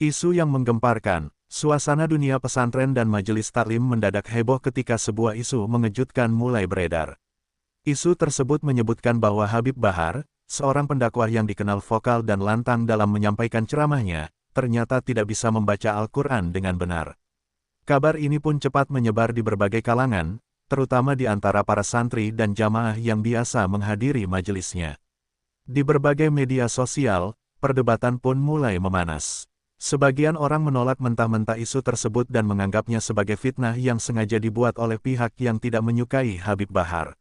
Isu yang menggemparkan, suasana dunia pesantren dan majelis taklim mendadak heboh ketika sebuah isu mengejutkan mulai beredar. Isu tersebut menyebutkan bahwa Habib Bahar, seorang pendakwah yang dikenal vokal dan lantang dalam menyampaikan ceramahnya, ternyata tidak bisa membaca Al-Quran dengan benar. Kabar ini pun cepat menyebar di berbagai kalangan, terutama di antara para santri dan jamaah yang biasa menghadiri majelisnya. Di berbagai media sosial, perdebatan pun mulai memanas. Sebagian orang menolak mentah-mentah isu tersebut dan menganggapnya sebagai fitnah yang sengaja dibuat oleh pihak yang tidak menyukai Habib Bahar.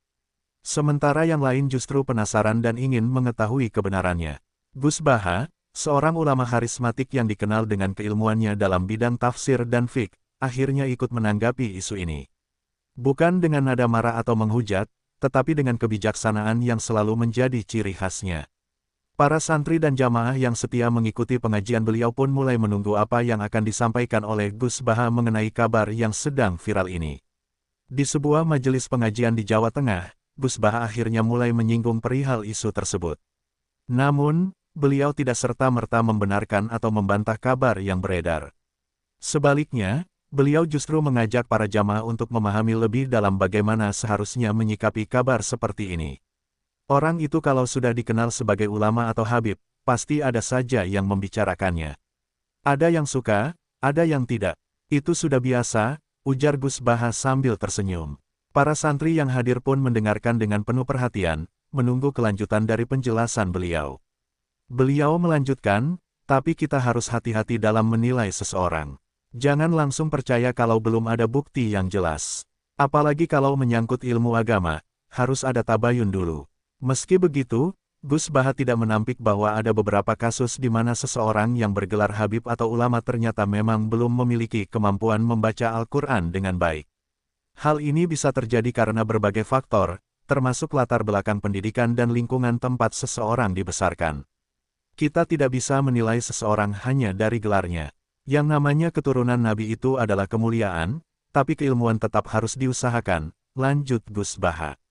Sementara yang lain justru penasaran dan ingin mengetahui kebenarannya. Gus Baha, seorang ulama karismatik yang dikenal dengan keilmuannya dalam bidang tafsir dan fiqh, akhirnya ikut menanggapi isu ini. Bukan dengan nada marah atau menghujat, tetapi dengan kebijaksanaan yang selalu menjadi ciri khasnya. Para santri dan jamaah yang setia mengikuti pengajian beliau pun mulai menunggu apa yang akan disampaikan oleh Gus Baha mengenai kabar yang sedang viral ini. Di sebuah majelis pengajian di Jawa Tengah, Gus Baha akhirnya mulai menyinggung perihal isu tersebut. Namun, beliau tidak serta-merta membenarkan atau membantah kabar yang beredar. Sebaliknya, beliau justru mengajak para jamaah untuk memahami lebih dalam bagaimana seharusnya menyikapi kabar seperti ini. Orang itu kalau sudah dikenal sebagai ulama atau habib, pasti ada saja yang membicarakannya. Ada yang suka, ada yang tidak. Itu sudah biasa, ujar Gus Baha sambil tersenyum. Para santri yang hadir pun mendengarkan dengan penuh perhatian, menunggu kelanjutan dari penjelasan beliau. Beliau melanjutkan, tapi kita harus hati-hati dalam menilai seseorang. Jangan langsung percaya kalau belum ada bukti yang jelas. Apalagi kalau menyangkut ilmu agama, harus ada tabayun dulu. Meski begitu, Gus Baha tidak menampik bahwa ada beberapa kasus di mana seseorang yang bergelar habib atau ulama ternyata memang belum memiliki kemampuan membaca Al-Quran dengan baik. Hal ini bisa terjadi karena berbagai faktor, termasuk latar belakang pendidikan dan lingkungan tempat seseorang dibesarkan. Kita tidak bisa menilai seseorang hanya dari gelarnya. Yang namanya keturunan Nabi itu adalah kemuliaan, tapi keilmuan tetap harus diusahakan, lanjut Gus Baha.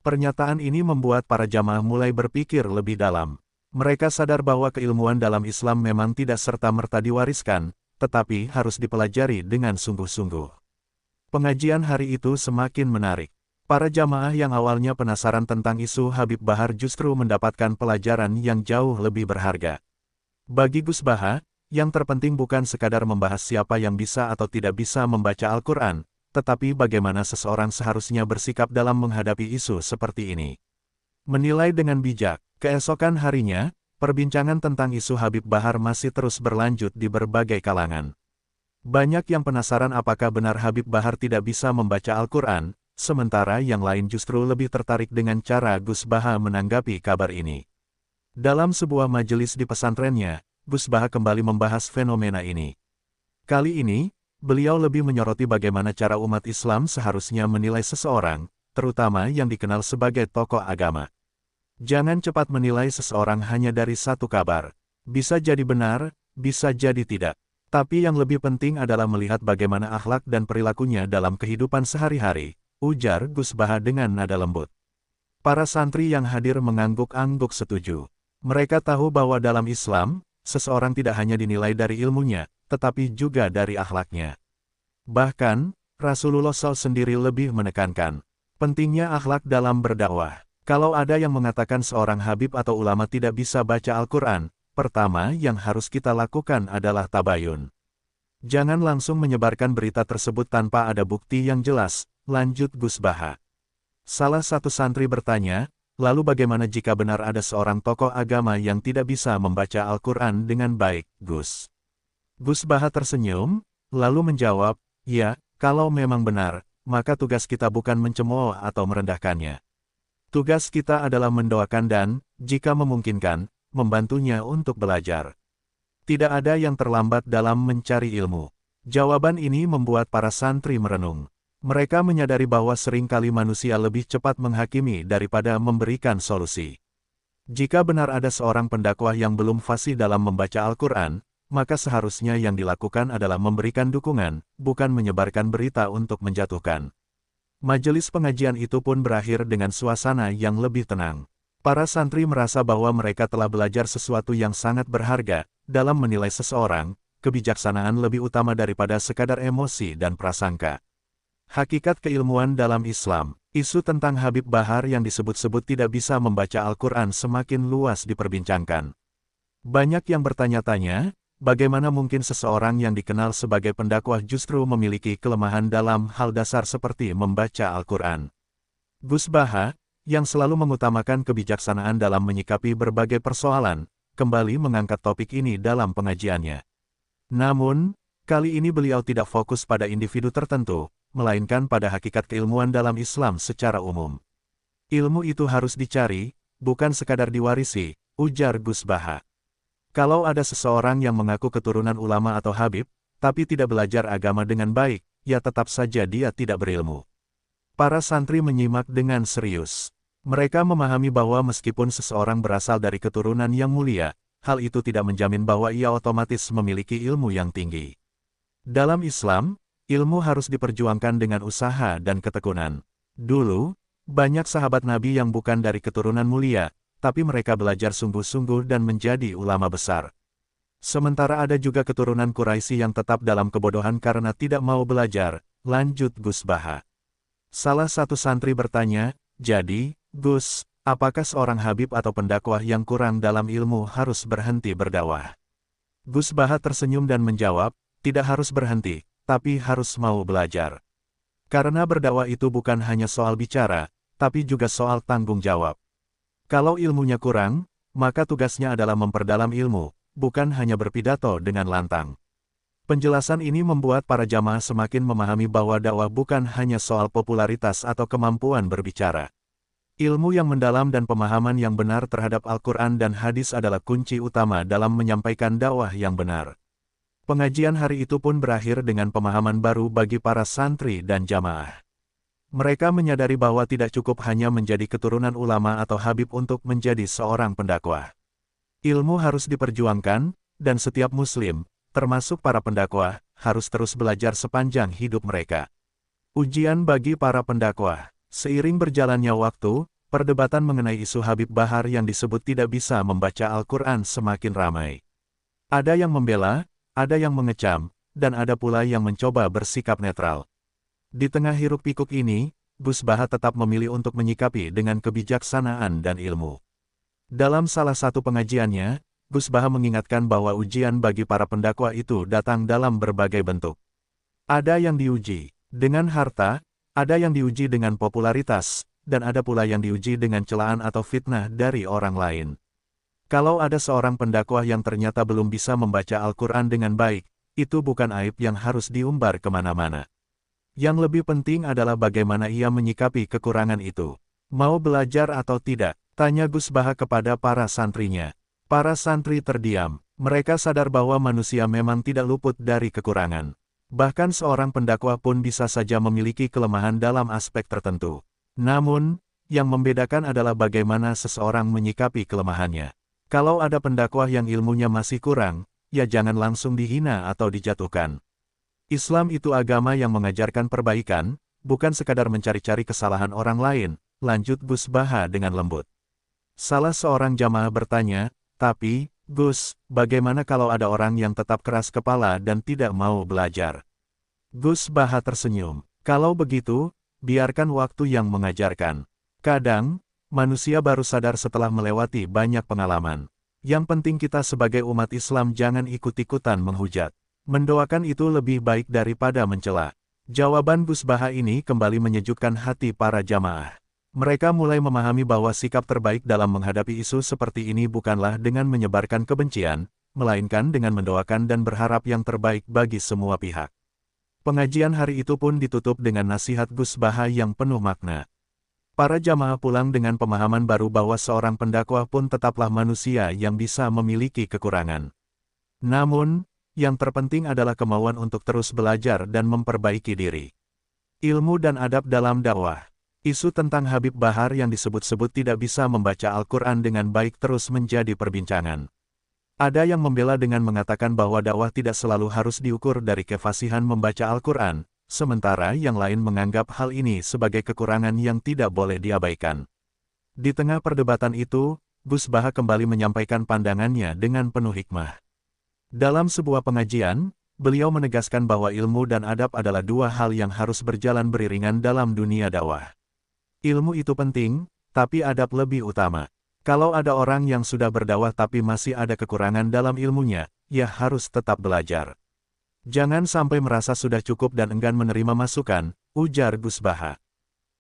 Pernyataan ini membuat para jamaah mulai berpikir lebih dalam. Mereka sadar bahwa keilmuan dalam Islam memang tidak serta-merta diwariskan, tetapi harus dipelajari dengan sungguh-sungguh. Pengajian hari itu semakin menarik. Para jamaah yang awalnya penasaran tentang isu Habib Bahar justru mendapatkan pelajaran yang jauh lebih berharga. Bagi Gus Baha, yang terpenting bukan sekadar membahas siapa yang bisa atau tidak bisa membaca Al-Quran, tetapi bagaimana seseorang seharusnya bersikap dalam menghadapi isu seperti ini. Menilai dengan bijak, keesokan harinya, perbincangan tentang isu Habib Bahar masih terus berlanjut di berbagai kalangan. Banyak yang penasaran apakah benar Habib Bahar tidak bisa membaca Al-Quran, sementara yang lain justru lebih tertarik dengan cara Gus Baha menanggapi kabar ini. Dalam sebuah majelis di pesantrennya, Gus Baha kembali membahas fenomena ini. Kali ini, beliau lebih menyoroti bagaimana cara umat Islam seharusnya menilai seseorang, terutama yang dikenal sebagai tokoh agama. Jangan cepat menilai seseorang hanya dari satu kabar. Bisa jadi benar, bisa jadi tidak. Tapi yang lebih penting adalah melihat bagaimana akhlak dan perilakunya dalam kehidupan sehari-hari, ujar Gus Baha dengan nada lembut. Para santri yang hadir mengangguk-angguk setuju. Mereka tahu bahwa dalam Islam, seseorang tidak hanya dinilai dari ilmunya, tetapi juga dari akhlaknya. Bahkan, Rasulullah SAW sendiri lebih menekankan pentingnya akhlak dalam berdakwah. Kalau ada yang mengatakan seorang habib atau ulama tidak bisa baca Al-Quran, pertama yang harus kita lakukan adalah tabayun. Jangan langsung menyebarkan berita tersebut tanpa ada bukti yang jelas, lanjut Gus Baha. Salah satu santri bertanya, lalu bagaimana jika benar ada seorang tokoh agama yang tidak bisa membaca Al-Quran dengan baik, Gus? Gus Baha tersenyum, lalu menjawab, ya, kalau memang benar, maka tugas kita bukan mencemooh atau merendahkannya. Tugas kita adalah mendoakan dan, jika memungkinkan, membantunya untuk belajar. Tidak ada yang terlambat dalam mencari ilmu. Jawaban ini membuat para santri merenung. Mereka menyadari bahwa seringkali manusia lebih cepat menghakimi daripada memberikan solusi. Jika benar ada seorang pendakwah yang belum fasih dalam membaca Al-Quran, maka seharusnya yang dilakukan adalah memberikan dukungan, bukan menyebarkan berita untuk menjatuhkan. Majelis pengajian itu pun berakhir dengan suasana yang lebih tenang. Para santri merasa bahwa mereka telah belajar sesuatu yang sangat berharga, dalam menilai seseorang, kebijaksanaan lebih utama daripada sekadar emosi dan prasangka. Hakikat keilmuan dalam Islam. Isu tentang Habib Bahar yang disebut-sebut tidak bisa membaca Al-Quran semakin luas diperbincangkan. Banyak yang bertanya-tanya, bagaimana mungkin seseorang yang dikenal sebagai pendakwah justru memiliki kelemahan dalam hal dasar seperti membaca Al-Quran. Gus Baha, yang selalu mengutamakan kebijaksanaan dalam menyikapi berbagai persoalan, kembali mengangkat topik ini dalam pengajiannya. Namun, kali ini beliau tidak fokus pada individu tertentu, melainkan pada hakikat keilmuan dalam Islam secara umum. Ilmu itu harus dicari, bukan sekadar diwarisi, ujar Gus Baha. Kalau ada seseorang yang mengaku keturunan ulama atau habib, tapi tidak belajar agama dengan baik, ya tetap saja dia tidak berilmu. Para santri menyimak dengan serius. Mereka memahami bahwa meskipun seseorang berasal dari keturunan yang mulia, hal itu tidak menjamin bahwa ia otomatis memiliki ilmu yang tinggi. Dalam Islam, ilmu harus diperjuangkan dengan usaha dan ketekunan. Dulu, banyak sahabat Nabi yang bukan dari keturunan mulia, tapi mereka belajar sungguh-sungguh dan menjadi ulama besar. Sementara ada juga keturunan Quraisy yang tetap dalam kebodohan karena tidak mau belajar, lanjut Gus Baha. Salah satu santri bertanya, jadi, Gus, apakah seorang habib atau pendakwah yang kurang dalam ilmu harus berhenti berdakwah? Gus Baha tersenyum dan menjawab, tidak harus berhenti, tapi harus mau belajar. Karena berdakwah itu bukan hanya soal bicara, tapi juga soal tanggung jawab. Kalau ilmunya kurang, maka tugasnya adalah memperdalam ilmu, bukan hanya berpidato dengan lantang. Penjelasan ini membuat para jamaah semakin memahami bahwa dakwah bukan hanya soal popularitas atau kemampuan berbicara. Ilmu yang mendalam dan pemahaman yang benar terhadap Al-Quran dan hadis adalah kunci utama dalam menyampaikan dakwah yang benar. Pengajian hari itu pun berakhir dengan pemahaman baru bagi para santri dan jamaah. Mereka menyadari bahwa tidak cukup hanya menjadi keturunan ulama atau habib untuk menjadi seorang pendakwah. Ilmu harus diperjuangkan, dan setiap muslim, termasuk para pendakwah, harus terus belajar sepanjang hidup mereka. Ujian bagi para pendakwah. Seiring berjalannya waktu, perdebatan mengenai isu Habib Bahar yang disebut tidak bisa membaca Al-Quran semakin ramai. Ada yang membela, ada yang mengecam, dan ada pula yang mencoba bersikap netral. Di tengah hiruk-pikuk ini, Gus Baha tetap memilih untuk menyikapi dengan kebijaksanaan dan ilmu. Dalam salah satu pengajiannya, Gus Baha mengingatkan bahwa ujian bagi para pendakwah itu datang dalam berbagai bentuk. Ada yang diuji dengan harta, ada yang diuji dengan popularitas, dan ada pula yang diuji dengan celaan atau fitnah dari orang lain. Kalau ada seorang pendakwah yang ternyata belum bisa membaca Al-Quran dengan baik, itu bukan aib yang harus diumbar kemana-mana. Yang lebih penting adalah bagaimana ia menyikapi kekurangan itu. Mau belajar atau tidak? Tanya Gus Baha kepada para santrinya. Para santri terdiam. Mereka sadar bahwa manusia memang tidak luput dari kekurangan. Bahkan seorang pendakwah pun bisa saja memiliki kelemahan dalam aspek tertentu. Namun, yang membedakan adalah bagaimana seseorang menyikapi kelemahannya. Kalau ada pendakwah yang ilmunya masih kurang, ya jangan langsung dihina atau dijatuhkan. Islam itu agama yang mengajarkan perbaikan, bukan sekadar mencari-cari kesalahan orang lain, lanjut Gus Baha dengan lembut. Salah seorang jamaah bertanya, tapi, Gus, bagaimana kalau ada orang yang tetap keras kepala dan tidak mau belajar? Gus Baha tersenyum. Kalau begitu, biarkan waktu yang mengajarkan. Kadang, manusia baru sadar setelah melewati banyak pengalaman. Yang penting kita sebagai umat Islam jangan ikut-ikutan menghujat. Mendoakan itu lebih baik daripada mencela. Jawaban Gus Baha ini kembali menyejukkan hati para jamaah. Mereka mulai memahami bahwa sikap terbaik dalam menghadapi isu seperti ini bukanlah dengan menyebarkan kebencian, melainkan dengan mendoakan dan berharap yang terbaik bagi semua pihak. Pengajian hari itu pun ditutup dengan nasihat Gus Baha yang penuh makna. Para jamaah pulang dengan pemahaman baru bahwa seorang pendakwah pun tetaplah manusia yang bisa memiliki kekurangan. Namun, yang terpenting adalah kemauan untuk terus belajar dan memperbaiki diri. Ilmu dan adab dalam dakwah. Isu tentang Habib Bahar yang disebut-sebut tidak bisa membaca Al-Quran dengan baik terus menjadi perbincangan. Ada yang membela dengan mengatakan bahwa dakwah tidak selalu harus diukur dari kefasihan membaca Al-Quran, sementara yang lain menganggap hal ini sebagai kekurangan yang tidak boleh diabaikan. Di tengah perdebatan itu, Gus Baha kembali menyampaikan pandangannya dengan penuh hikmah. Dalam sebuah pengajian, beliau menegaskan bahwa ilmu dan adab adalah dua hal yang harus berjalan beriringan dalam dunia dakwah. Ilmu itu penting, tapi adab lebih utama. Kalau ada orang yang sudah berdakwah tapi masih ada kekurangan dalam ilmunya, ia harus tetap belajar. Jangan sampai merasa sudah cukup dan enggan menerima masukan, ujar Gus Baha.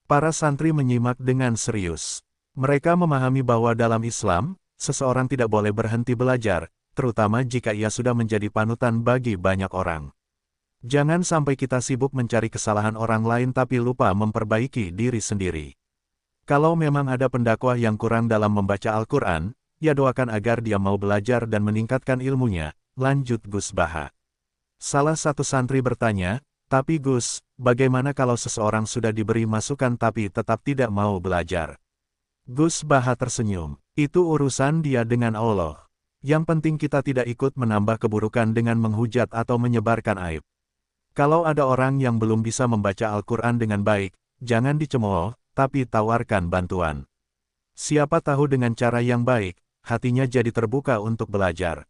Para santri menyimak dengan serius. Mereka memahami bahwa dalam Islam, seseorang tidak boleh berhenti belajar, terutama jika ia sudah menjadi panutan bagi banyak orang. Jangan sampai kita sibuk mencari kesalahan orang lain tapi lupa memperbaiki diri sendiri. Kalau memang ada pendakwah yang kurang dalam membaca Al-Quran, ya doakan agar dia mau belajar dan meningkatkan ilmunya, lanjut Gus Baha. Salah satu santri bertanya, tapi Gus, bagaimana kalau seseorang sudah diberi masukan tapi tetap tidak mau belajar? Gus Baha tersenyum, itu urusan dia dengan Allah. Yang penting kita tidak ikut menambah keburukan dengan menghujat atau menyebarkan aib. Kalau ada orang yang belum bisa membaca Al-Quran dengan baik, jangan dicemooh, tapi tawarkan bantuan. Siapa tahu dengan cara yang baik, hatinya jadi terbuka untuk belajar.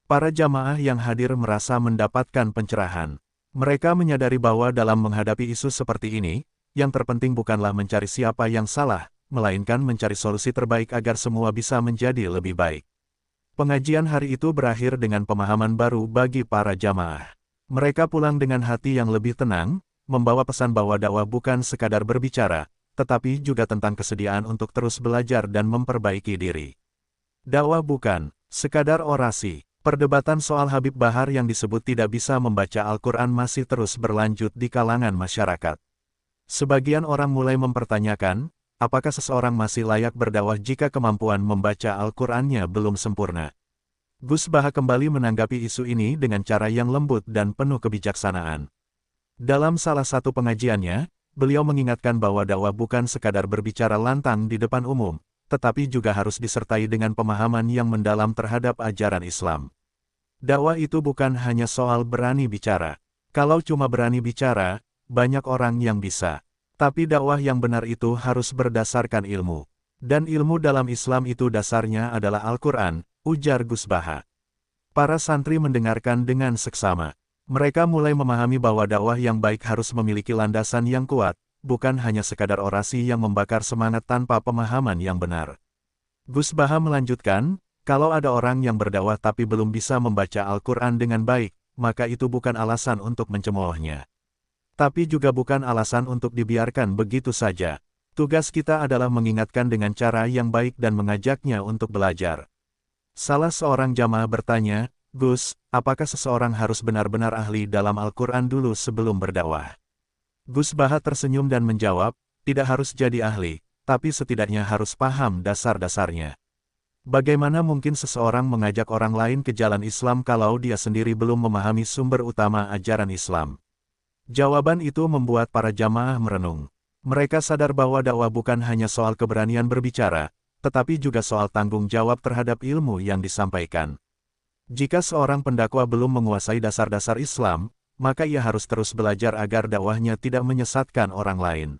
Para jamaah yang hadir merasa mendapatkan pencerahan. Mereka menyadari bahwa dalam menghadapi isu seperti ini, yang terpenting bukanlah mencari siapa yang salah, melainkan mencari solusi terbaik agar semua bisa menjadi lebih baik. Pengajian hari itu berakhir dengan pemahaman baru bagi para jamaah. Mereka pulang dengan hati yang lebih tenang, membawa pesan bahwa dakwah bukan sekadar berbicara, tetapi juga tentang kesediaan untuk terus belajar dan memperbaiki diri. Dakwah bukan sekadar orasi. Perdebatan soal Habib Bahar yang disebut tidak bisa membaca Al-Quran masih terus berlanjut di kalangan masyarakat. Sebagian orang mulai mempertanyakan, apakah seseorang masih layak berdakwah jika kemampuan membaca Al-Qurannya belum sempurna? Gus Baha kembali menanggapi isu ini dengan cara yang lembut dan penuh kebijaksanaan. Dalam salah satu pengajiannya, beliau mengingatkan bahwa dakwah bukan sekadar berbicara lantang di depan umum, tetapi juga harus disertai dengan pemahaman yang mendalam terhadap ajaran Islam. Dakwah itu bukan hanya soal berani bicara. Kalau cuma berani bicara, banyak orang yang bisa. Tapi dakwah yang benar itu harus berdasarkan ilmu. Dan ilmu dalam Islam itu dasarnya adalah Al-Quran, ujar Gus Baha. Para santri mendengarkan dengan seksama. Mereka mulai memahami bahwa dakwah yang baik harus memiliki landasan yang kuat, bukan hanya sekadar orasi yang membakar semangat tanpa pemahaman yang benar. Gus Baha melanjutkan, kalau ada orang yang berdakwah tapi belum bisa membaca Al-Quran dengan baik, maka itu bukan alasan untuk mencemoohnya. Tapi juga bukan alasan untuk dibiarkan begitu saja. Tugas kita adalah mengingatkan dengan cara yang baik dan mengajaknya untuk belajar. Salah seorang jamaah bertanya, Gus, apakah seseorang harus benar-benar ahli dalam Al-Quran dulu sebelum berdakwah? Gus Baha tersenyum dan menjawab, tidak harus jadi ahli, tapi setidaknya harus paham dasar-dasarnya. Bagaimana mungkin seseorang mengajak orang lain ke jalan Islam kalau dia sendiri belum memahami sumber utama ajaran Islam? Jawaban itu membuat para jamaah merenung. Mereka sadar bahwa dakwah bukan hanya soal keberanian berbicara, tetapi juga soal tanggung jawab terhadap ilmu yang disampaikan. Jika seorang pendakwah belum menguasai dasar-dasar Islam, maka ia harus terus belajar agar dakwahnya tidak menyesatkan orang lain.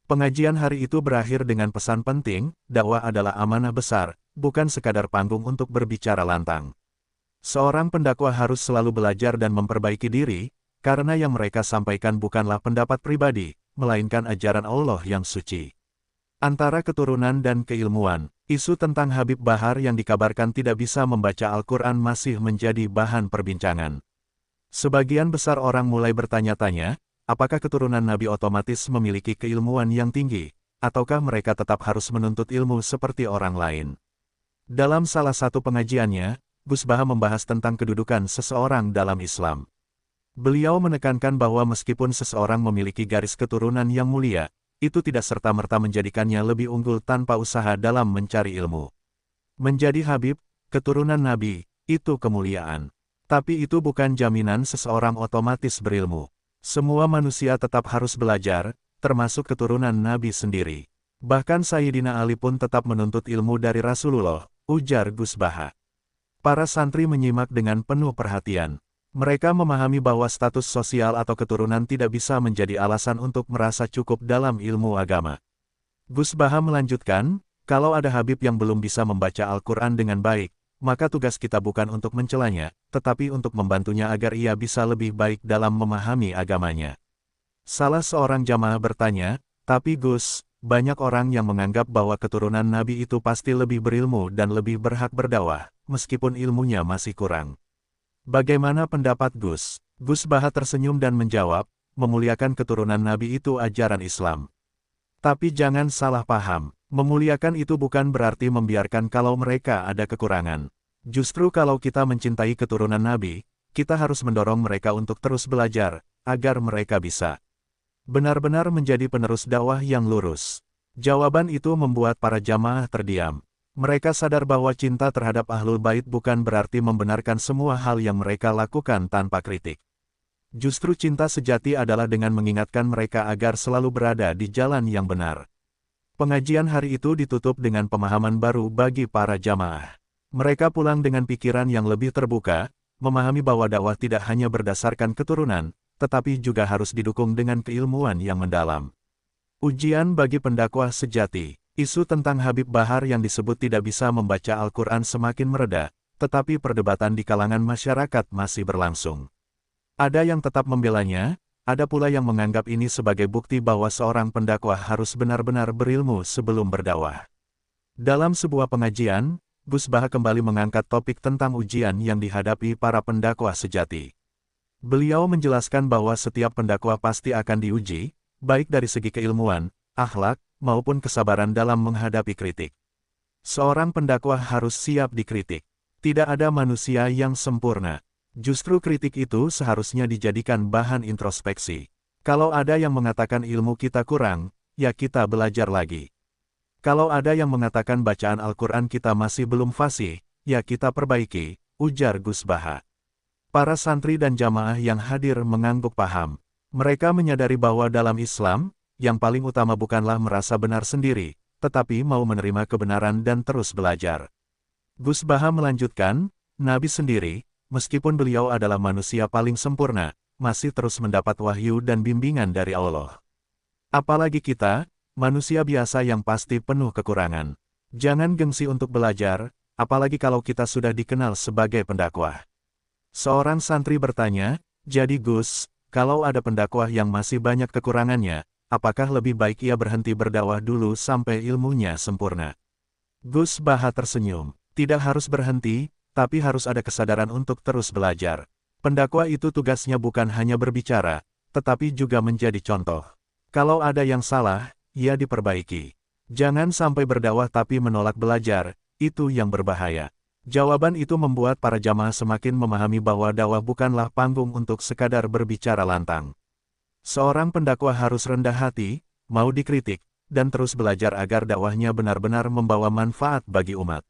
Pengajian hari itu berakhir dengan pesan penting, dakwah adalah amanah besar, bukan sekadar panggung untuk berbicara lantang. Seorang pendakwah harus selalu belajar dan memperbaiki diri, karena yang mereka sampaikan bukanlah pendapat pribadi, melainkan ajaran Allah yang suci. Antara keturunan dan keilmuan, isu tentang Habib Bahar yang dikabarkan tidak bisa membaca Al-Quran masih menjadi bahan perbincangan. Sebagian besar orang mulai bertanya-tanya, apakah keturunan Nabi otomatis memiliki keilmuan yang tinggi, ataukah mereka tetap harus menuntut ilmu seperti orang lain? Dalam salah satu pengajiannya, Gus Baha membahas tentang kedudukan seseorang dalam Islam. Beliau menekankan bahwa meskipun seseorang memiliki garis keturunan yang mulia, itu tidak serta-merta menjadikannya lebih unggul tanpa usaha dalam mencari ilmu. Menjadi Habib, keturunan Nabi, itu kemuliaan. Tapi itu bukan jaminan seseorang otomatis berilmu. Semua manusia tetap harus belajar, termasuk keturunan Nabi sendiri. Bahkan Sayyidina Ali pun tetap menuntut ilmu dari Rasulullah, ujar Gus Baha. Para santri menyimak dengan penuh perhatian. Mereka memahami bahwa status sosial atau keturunan tidak bisa menjadi alasan untuk merasa cukup dalam ilmu agama. Gus Baha melanjutkan, kalau ada Habib yang belum bisa membaca Al-Quran dengan baik, maka tugas kita bukan untuk mencelanya, tetapi untuk membantunya agar ia bisa lebih baik dalam memahami agamanya. Salah seorang jamaah bertanya, tapi Gus, banyak orang yang menganggap bahwa keturunan Nabi itu pasti lebih berilmu dan lebih berhak berdakwah, meskipun ilmunya masih kurang. Bagaimana pendapat Gus? Gus Baha tersenyum dan menjawab, memuliakan keturunan Nabi itu ajaran Islam. Tapi jangan salah paham, memuliakan itu bukan berarti membiarkan kalau mereka ada kekurangan. Justru kalau kita mencintai keturunan Nabi, kita harus mendorong mereka untuk terus belajar, agar mereka bisa benar-benar menjadi penerus dakwah yang lurus. Jawaban itu membuat para jamaah terdiam. Mereka sadar bahwa cinta terhadap Ahlul Bait bukan berarti membenarkan semua hal yang mereka lakukan tanpa kritik. Justru cinta sejati adalah dengan mengingatkan mereka agar selalu berada di jalan yang benar. Pengajian hari itu ditutup dengan pemahaman baru bagi para jamaah. Mereka pulang dengan pikiran yang lebih terbuka, memahami bahwa dakwah tidak hanya berdasarkan keturunan, tetapi juga harus didukung dengan keilmuan yang mendalam. Ujian bagi pendakwah sejati. Isu tentang Habib Bahar yang disebut tidak bisa membaca Al-Quran semakin mereda, tetapi perdebatan di kalangan masyarakat masih berlangsung. Ada yang tetap membelanya, ada pula yang menganggap ini sebagai bukti bahwa seorang pendakwah harus benar-benar berilmu sebelum berdakwah. Dalam sebuah pengajian, Gus Baha kembali mengangkat topik tentang ujian yang dihadapi para pendakwah sejati. Beliau menjelaskan bahwa setiap pendakwah pasti akan diuji, baik dari segi keilmuan, akhlak, maupun kesabaran dalam menghadapi kritik. Seorang pendakwah harus siap dikritik. Tidak ada manusia yang sempurna. Justru kritik itu seharusnya dijadikan bahan introspeksi. Kalau ada yang mengatakan ilmu kita kurang, ya kita belajar lagi. Kalau ada yang mengatakan bacaan Al-Quran kita masih belum fasih, ya kita perbaiki, ujar Gus Baha. Para santri dan jamaah yang hadir mengangguk paham. Mereka menyadari bahwa dalam Islam, yang paling utama bukanlah merasa benar sendiri, tetapi mau menerima kebenaran dan terus belajar. Gus Baha melanjutkan, Nabi sendiri, meskipun beliau adalah manusia paling sempurna, masih terus mendapat wahyu dan bimbingan dari Allah. Apalagi kita, manusia biasa yang pasti penuh kekurangan. Jangan gengsi untuk belajar, apalagi kalau kita sudah dikenal sebagai pendakwah. Seorang santri bertanya, jadi Gus, kalau ada pendakwah yang masih banyak kekurangannya, apakah lebih baik ia berhenti berdakwah dulu sampai ilmunya sempurna? Gus Baha tersenyum, tidak harus berhenti, tapi harus ada kesadaran untuk terus belajar. Pendakwah itu tugasnya bukan hanya berbicara, tetapi juga menjadi contoh. Kalau ada yang salah, ia diperbaiki. Jangan sampai berdakwah tapi menolak belajar, itu yang berbahaya. Jawaban itu membuat para jamaah semakin memahami bahwa dakwah bukanlah panggung untuk sekadar berbicara lantang. Seorang pendakwah harus rendah hati, mau dikritik, dan terus belajar agar dakwahnya benar-benar membawa manfaat bagi umat.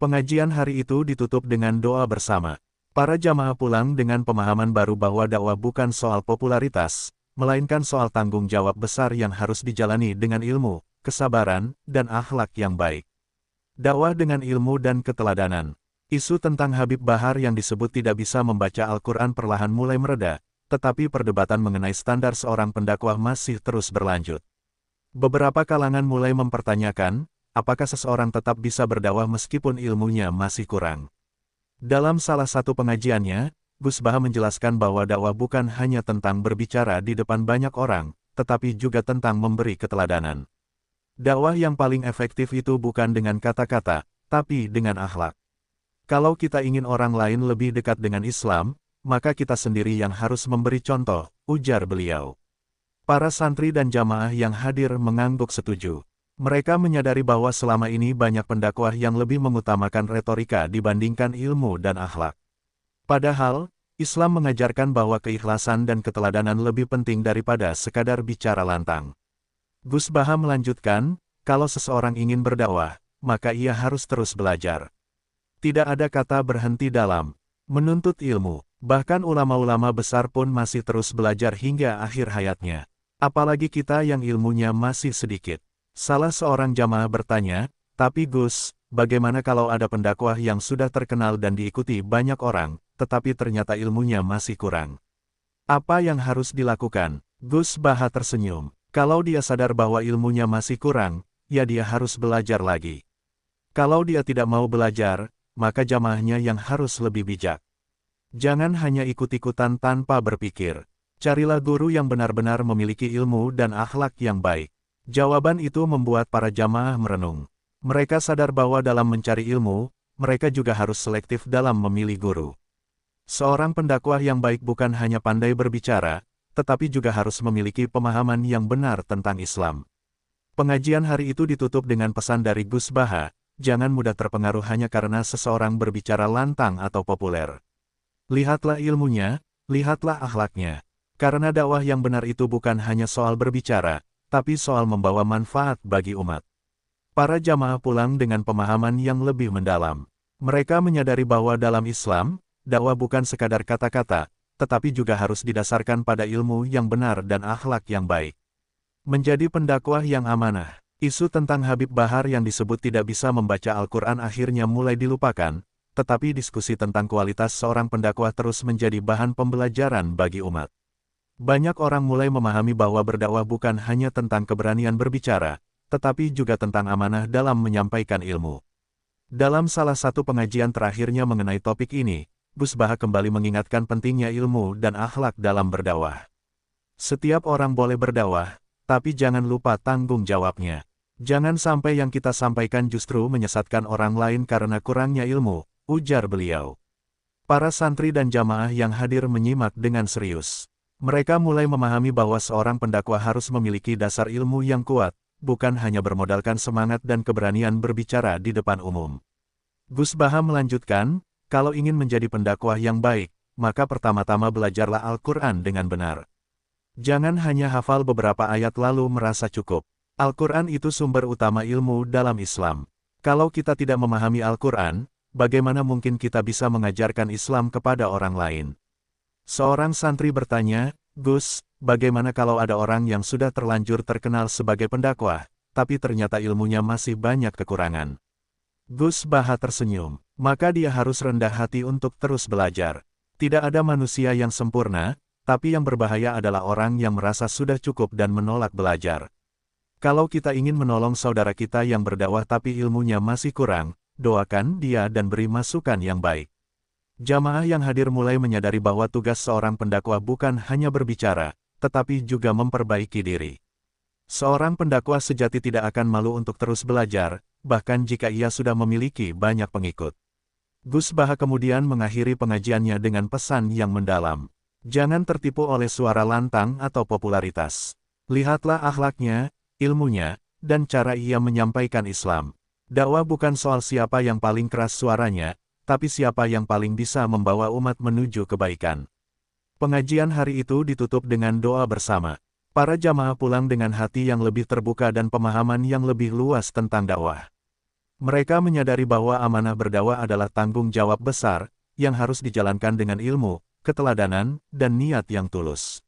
Pengajian hari itu ditutup dengan doa bersama. Para jamaah pulang dengan pemahaman baru bahwa dakwah bukan soal popularitas, melainkan soal tanggung jawab besar yang harus dijalani dengan ilmu, kesabaran, dan akhlak yang baik. Dakwah dengan ilmu dan keteladanan. Isu tentang Habib Bahar yang disebut tidak bisa membaca Al-Quran perlahan mulai mereda, tetapi perdebatan mengenai standar seorang pendakwah masih terus berlanjut. Beberapa kalangan mulai mempertanyakan, apakah seseorang tetap bisa berdakwah meskipun ilmunya masih kurang. Dalam salah satu pengajiannya, Gus Baha menjelaskan bahwa dakwah bukan hanya tentang berbicara di depan banyak orang, tetapi juga tentang memberi keteladanan. Dakwah yang paling efektif itu bukan dengan kata-kata, tapi dengan akhlak. Kalau kita ingin orang lain lebih dekat dengan Islam, maka kita sendiri yang harus memberi contoh, ujar beliau. Para santri dan jamaah yang hadir mengangguk setuju. Mereka menyadari bahwa selama ini banyak pendakwah yang lebih mengutamakan retorika dibandingkan ilmu dan akhlak. Padahal, Islam mengajarkan bahwa keikhlasan dan keteladanan lebih penting daripada sekadar bicara lantang. Gus Baha melanjutkan, kalau seseorang ingin berdakwah, maka ia harus terus belajar. Tidak ada kata berhenti dalam menuntut ilmu, bahkan ulama-ulama besar pun masih terus belajar hingga akhir hayatnya. Apalagi kita yang ilmunya masih sedikit. Salah seorang jamaah bertanya, tapi Gus, bagaimana kalau ada pendakwah yang sudah terkenal dan diikuti banyak orang, tetapi ternyata ilmunya masih kurang? Apa yang harus dilakukan? Gus Baha tersenyum. Kalau dia sadar bahwa ilmunya masih kurang, ya dia harus belajar lagi. Kalau dia tidak mau belajar, maka jamaahnya yang harus lebih bijak. Jangan hanya ikut-ikutan tanpa berpikir. Carilah guru yang benar-benar memiliki ilmu dan akhlak yang baik. Jawaban itu membuat para jamaah merenung. Mereka sadar bahwa dalam mencari ilmu, mereka juga harus selektif dalam memilih guru. Seorang pendakwah yang baik bukan hanya pandai berbicara, tetapi juga harus memiliki pemahaman yang benar tentang Islam. Pengajian hari itu ditutup dengan pesan dari Gus Baha, jangan mudah terpengaruh hanya karena seseorang berbicara lantang atau populer. Lihatlah ilmunya, lihatlah akhlaknya. Karena dakwah yang benar itu bukan hanya soal berbicara, tapi soal membawa manfaat bagi umat. Para jamaah pulang dengan pemahaman yang lebih mendalam. Mereka menyadari bahwa dalam Islam, dakwah bukan sekadar kata-kata, tetapi juga harus didasarkan pada ilmu yang benar dan akhlak yang baik. Menjadi pendakwah yang amanah. Isu tentang Habib Bahar yang disebut tidak bisa membaca Al-Quran akhirnya mulai dilupakan, tetapi diskusi tentang kualitas seorang pendakwah terus menjadi bahan pembelajaran bagi umat. Banyak orang mulai memahami bahwa berdakwah bukan hanya tentang keberanian berbicara, tetapi juga tentang amanah dalam menyampaikan ilmu. Dalam salah satu pengajian terakhirnya mengenai topik ini, Gus Baha kembali mengingatkan pentingnya ilmu dan akhlak dalam berdakwah. Setiap orang boleh berdakwah, tapi jangan lupa tanggung jawabnya. Jangan sampai yang kita sampaikan justru menyesatkan orang lain karena kurangnya ilmu, ujar beliau. Para santri dan jamaah yang hadir menyimak dengan serius. Mereka mulai memahami bahwa seorang pendakwah harus memiliki dasar ilmu yang kuat, bukan hanya bermodalkan semangat dan keberanian berbicara di depan umum. Gus Baha melanjutkan, kalau ingin menjadi pendakwah yang baik, maka pertama-tama belajarlah Al-Quran dengan benar. Jangan hanya hafal beberapa ayat lalu merasa cukup. Al-Quran itu sumber utama ilmu dalam Islam. Kalau kita tidak memahami Al-Quran, bagaimana mungkin kita bisa mengajarkan Islam kepada orang lain? Seorang santri bertanya, Gus, bagaimana kalau ada orang yang sudah terlanjur terkenal sebagai pendakwah, tapi ternyata ilmunya masih banyak kekurangan? Gus Baha tersenyum, maka dia harus rendah hati untuk terus belajar. Tidak ada manusia yang sempurna, tapi yang berbahaya adalah orang yang merasa sudah cukup dan menolak belajar. Kalau kita ingin menolong saudara kita yang berdakwah tapi ilmunya masih kurang, doakan dia dan beri masukan yang baik. Jamaah yang hadir mulai menyadari bahwa tugas seorang pendakwah bukan hanya berbicara, tetapi juga memperbaiki diri. Seorang pendakwah sejati tidak akan malu untuk terus belajar, bahkan jika ia sudah memiliki banyak pengikut. Gus Baha kemudian mengakhiri pengajiannya dengan pesan yang mendalam. Jangan tertipu oleh suara lantang atau popularitas. Lihatlah akhlaknya, ilmunya, dan cara ia menyampaikan Islam. Dakwah bukan soal siapa yang paling keras suaranya, tapi siapa yang paling bisa membawa umat menuju kebaikan. Pengajian hari itu ditutup dengan doa bersama. Para jamaah pulang dengan hati yang lebih terbuka dan pemahaman yang lebih luas tentang dakwah. Mereka menyadari bahwa amanah berdakwah adalah tanggung jawab besar, yang harus dijalankan dengan ilmu, keteladanan, dan niat yang tulus.